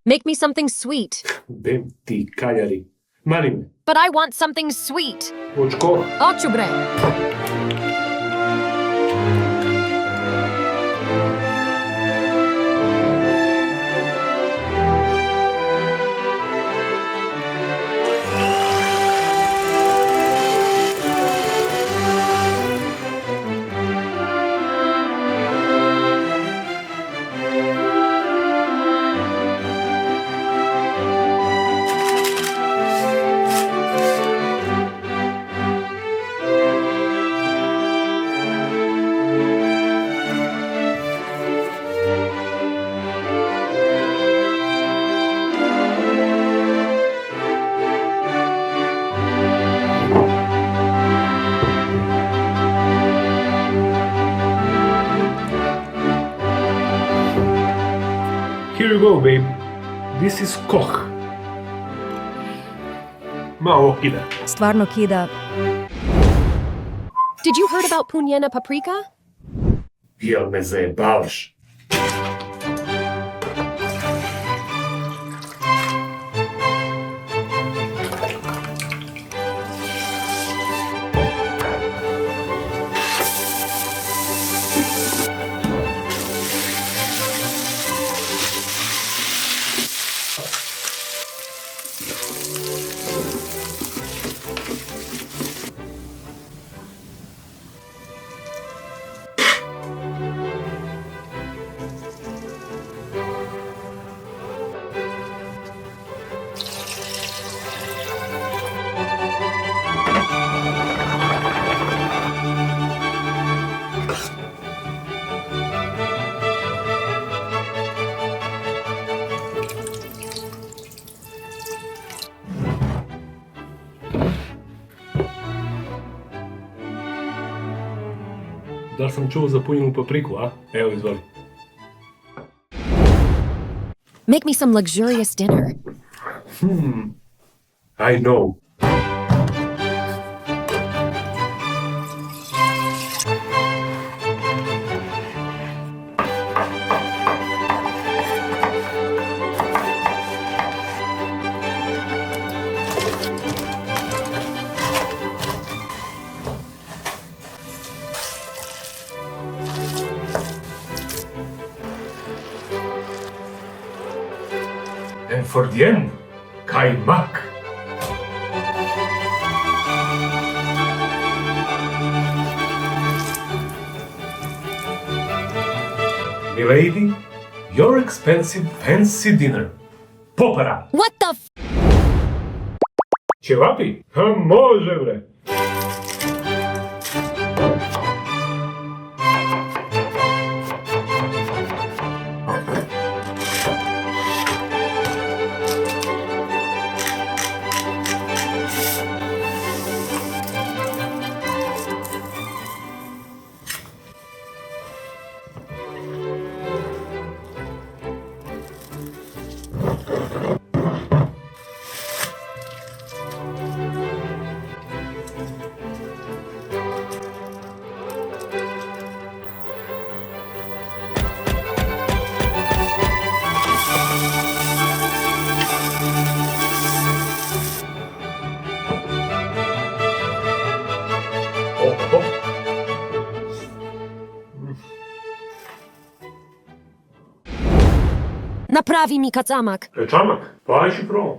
Make me something sweet. Bem ti, kaljari. Mani me. But I want something sweet. Očko. Hoću bre. Here you go, babe. This is koh. Malo kida. Stvarno kida. Did you heard about punjena paprika? Jel me zajebavaš? Da li sam čuo za punjenu papriku, a? Evo, izvoli. Make me some luxurious dinner. I know. And for the end, kajmak. Milady, your expensive fancy dinner. Popara. What the f- Ćevapi? Ha, može bre. Oh. Napravi mi kacamak. Čamak, pa ajši probam.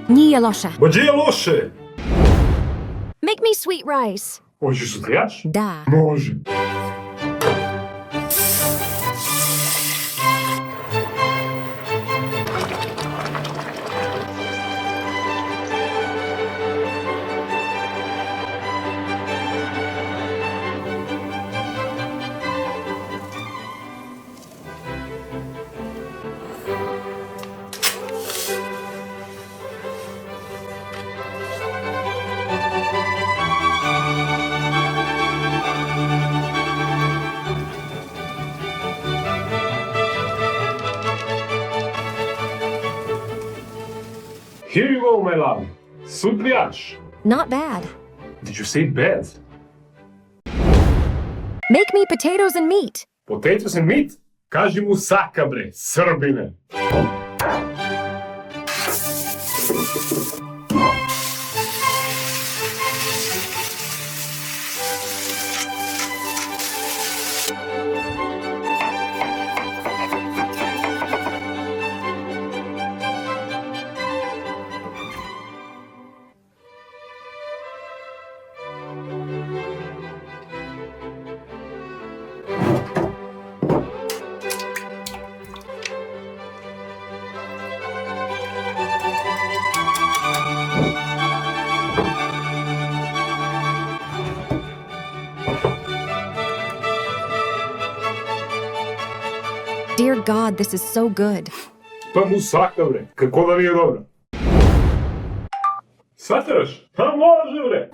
Nije loše. Ma gdje je loše? Make Make me sweet rice. Hoćeš sutrijač? Da. Može. Here you go, my love. Sutrijač. Not bad. Did you say bad? Make me potatoes and meat. Potatoes and meat? Kaži mu saka, bre, Srbine. Dear God, this is so good. Pa mu saka, bre, kako da nije dobro. Satiraš? Pa može, bre.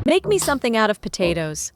Make me something out of potatoes.